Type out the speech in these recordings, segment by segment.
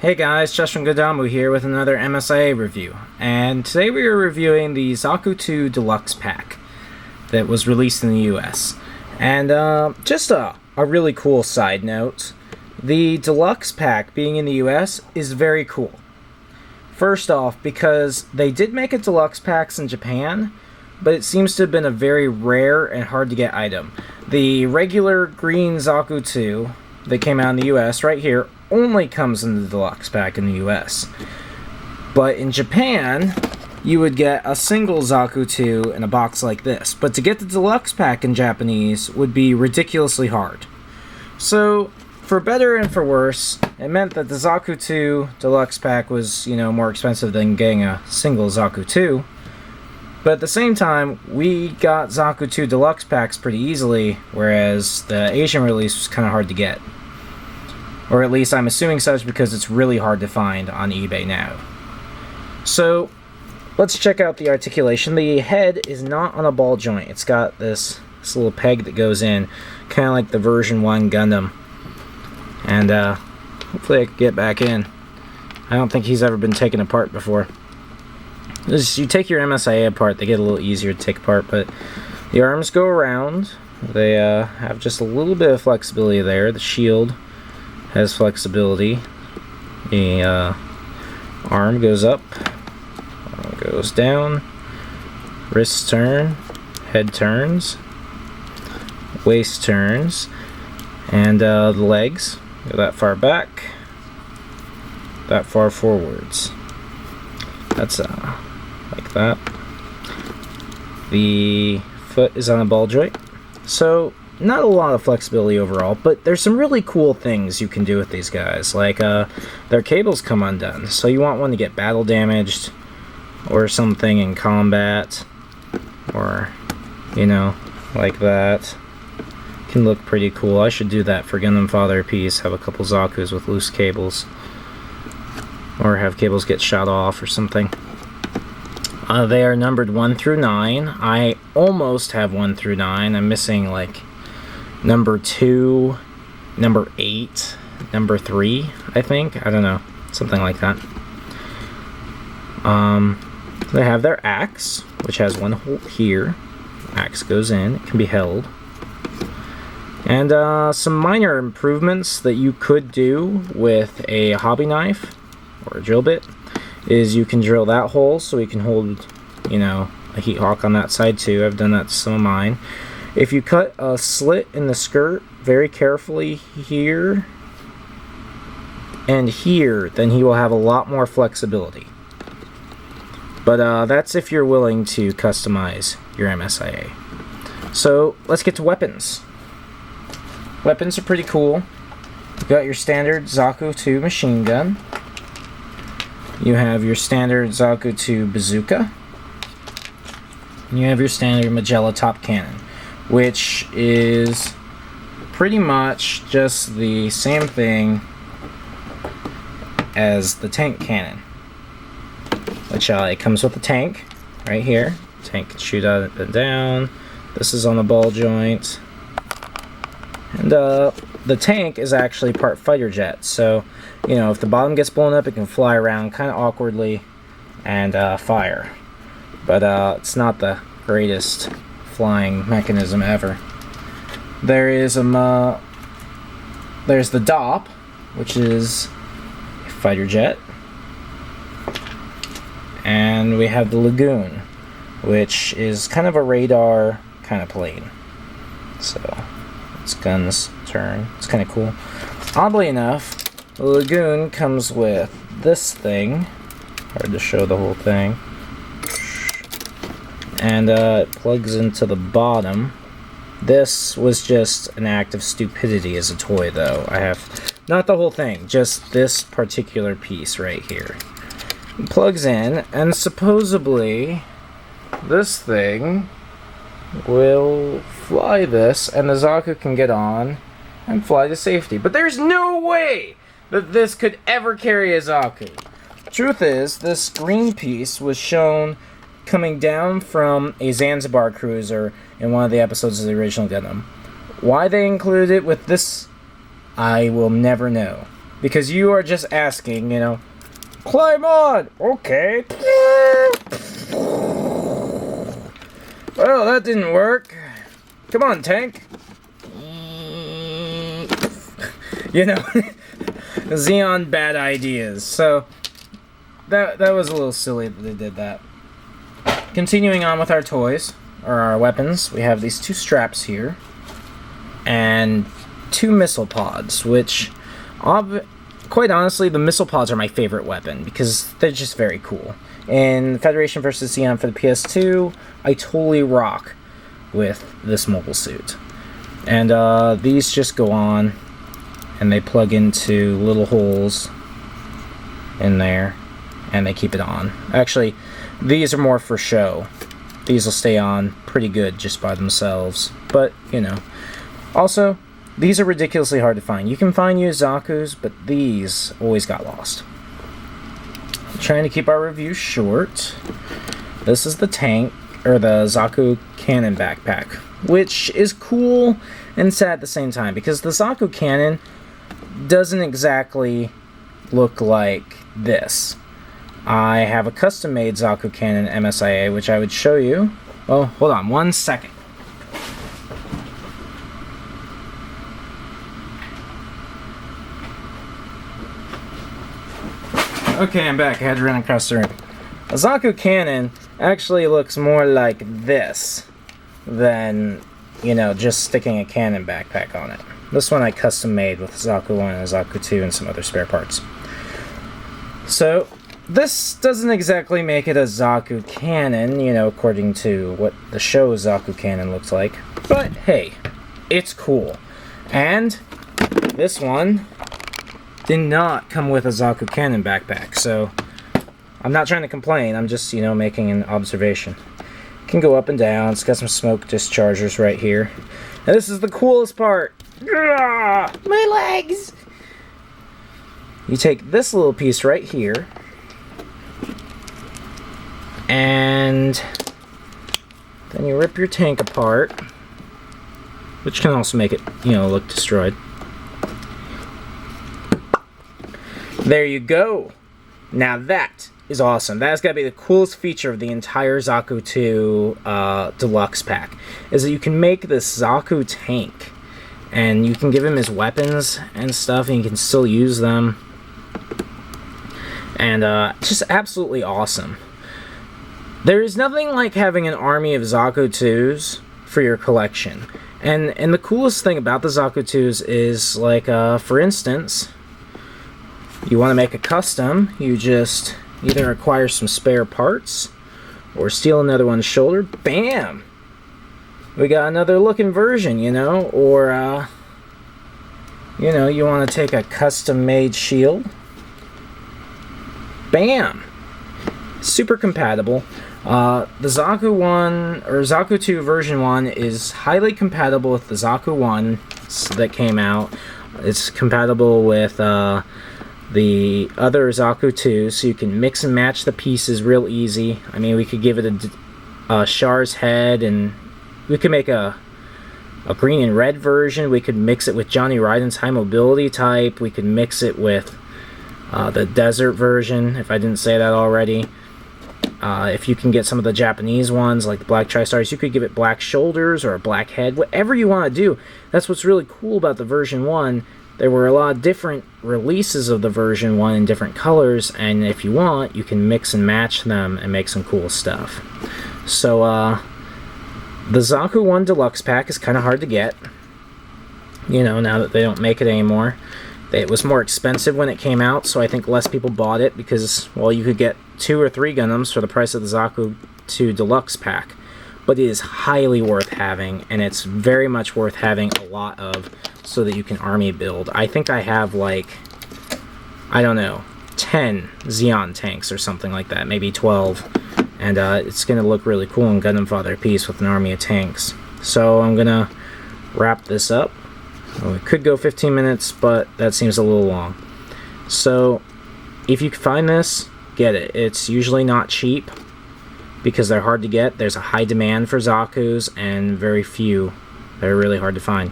Hey guys, Josh from Gundam here with another MSIA review, and today we are reviewing the Zaku 2 Deluxe pack that was released in the US. And just a really cool side note, the Deluxe pack being in the US is very cool. First off, because they did make a Deluxe packs in Japan, but it seems to have been a very rare and hard to get item. The regular green Zaku 2 that came out in the US right here only comes in the Deluxe pack in the US. But in Japan, you would get a single Zaku 2 in a box like this. But to get the Deluxe pack in Japanese would be ridiculously hard. So, for better and for worse, it meant that the Zaku 2 Deluxe pack was, more expensive than getting a single Zaku 2. But at the same time, we got Zaku 2 Deluxe packs pretty easily, whereas the Asian release was kind of hard to get. Or at least I'm assuming such because it's really hard to find on eBay now. So, let's check out the articulation. The head is not on a ball joint. It's got this little peg that goes in, kind of like the version 1 Gundam. And hopefully I can get back in. I don't think he's ever been taken apart before. You take your MSIA apart, they get a little easier to take apart, but the arms go around. They have just a little bit of flexibility there. The shield has flexibility. The arm goes up, goes down, wrists turn, head turns, waist turns, and the legs go that far back, that far forwards. That's like that. The foot is on a ball joint, so not a lot of flexibility overall, but there's some really cool things you can do with these guys. Like their cables come undone, so you want one to get battle damaged or something in combat, or like that. Can look pretty cool. I should do that for Gundam Father Piece, have a couple Zakus with loose cables, or have cables get shot off or something. They are numbered 1 through 9. I almost have 1 through 9. I'm missing like number 2, number 8, number 3, I think. I don't know. Something like that. They have their axe, which has one hole here. Axe goes in. It can be held. And some minor improvements that you could do with a hobby knife or a drill bit is you can drill that hole so we can hold, a heat hawk on that side too. I've done that to some of mine. If you cut a slit in the skirt very carefully here and here, then he will have a lot more flexibility. But that's if you're willing to customize your MSIA. So let's get to weapons. Weapons are pretty cool. You got your standard Zaku 2 machine gun. You have your standard Zaku 2 bazooka. And you have your standard Magella top cannon, which is pretty much just the same thing as the tank cannon. Which it comes with a tank right here. Tank can shoot up and down. This is on the ball joint. And the tank is actually part fighter jet, so if the bottom gets blown up, it can fly around kind of awkwardly and fire. But it's not the greatest flying mechanism ever. There is there's the DOP, which is a fighter jet, and we have the Lagoon, which is kind of a radar kind of plane. So its guns turn. It's kind of cool. Oddly enough, the Lagoon comes with this thing. Hard to show the whole thing. And it plugs into the bottom. This was just an act of stupidity as a toy, though. I have not the whole thing, just this particular piece right here. It plugs in, and supposedly this thing will fly this, and the Zaku can get on and fly to safety. But there's no way that this could ever carry a Zaku. Truth is, this green piece was shown coming down from a Zanzibar cruiser in one of the episodes of the original Gundam. Why they included it with this, I will never know. because you are just asking, you know, climb on! Okay. Well, that didn't work. Come on, tank. You know, Xeon bad ideas. So, that was a little silly that they did that. Continuing on with our toys, or our weapons, we have these 2 straps here, and 2 missile pods, which, quite honestly, the missile pods are my favorite weapon, because they're just very cool. In Federation vs. Xeon for the PS2, I totally rock with this mobile suit. And these just go on, and they plug into little holes in there, and they keep it on. Actually, these are more for show. These will stay on pretty good just by themselves, but, you know. Also, these are ridiculously hard to find. You can find used ZAKUS, but these always got lost. Trying to keep our review short. This is the tank, or the Zaku cannon backpack, which is cool and sad at the same time, because the Zaku cannon doesn't exactly look like this. I have a custom-made Zaku cannon MSIA, which I would show you. Oh, hold on 1 second. Okay, I'm back. I had to run across the room. A Zaku cannon actually looks more like this than, you know, just sticking a cannon backpack on it. This one I custom made with Zaku 1 and Zaku 2 and some other spare parts. So, this doesn't exactly make it a Zaku cannon, you know, according to what the show Zaku cannon looks like. But, hey, it's cool. And this one did not come with a Zaku cannon backpack, so I'm not trying to complain, I'm just, you know, making an observation. It can go up and down, it's got some smoke dischargers right here. And this is the coolest part! My legs! You take this little piece right here, and then you rip your tank apart, which can also make it, you know, look destroyed. There you go. Now that is awesome. That's got to be the coolest feature of the entire Zaku 2 Deluxe pack, is that you can make this Zaku tank, and you can give him his weapons and stuff, and you can still use them. And just absolutely awesome. There is nothing like having an army of Zaku 2s for your collection. And the coolest thing about the Zaku 2s is, like, for instance, you want to make a custom, you just either acquire some spare parts or steal another one's shoulder. Bam! We got another looking version, you know, or, you know, you want to take a custom-made shield. Bam! Super compatible. The Zaku 1, or Zaku 2 version 1 is highly compatible with the Zaku 1 that came out. It's compatible with, the other Zaku 2, so you can mix and match the pieces real easy. I mean, we could give it a Char's head, and we could make a green and red version. We could mix it with Johnny Raiden's high mobility type. We could mix it with the desert version, if I didn't say that already. If you can get some of the Japanese ones, like the Black Tri-Stars, you could give it black shoulders or a black head, whatever you want to do. That's what's really cool about the version 1. There were a lot of different releases of the version 1 in different colors, and if you want, you can mix and match them and make some cool stuff. So, the Zaku 1 Deluxe pack is kind of hard to get, you know, now that they don't make it anymore. It was more expensive when it came out, so I think less people bought it because, well, you could get 2 or 3 Gundams for the price of the Zaku 2 Deluxe pack. But it is highly worth having, and it's very much worth having a lot of, so that you can army build. I think I have, like, I don't know, 10 Xeon tanks or something like that, maybe 12. And it's going to look really cool in Gundam Father Peace with an army of tanks. So I'm going to wrap this up. Well, it could go 15 minutes, but that seems a little long. So if you can find this, get it. It's usually not cheap, because they're hard to get. There's a high demand for Zakus, and very few that are really hard to find.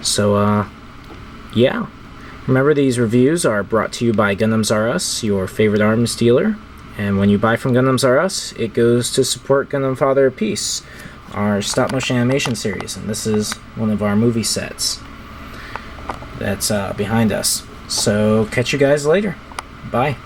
So, yeah. Remember, these reviews are brought to you by Gundam R Us, your favorite arms dealer. And when you buy from Gundam R Us, it goes to support Gundam Father of Peace, our stop-motion animation series. And this is one of our movie sets that's behind us. So catch you guys later. Bye.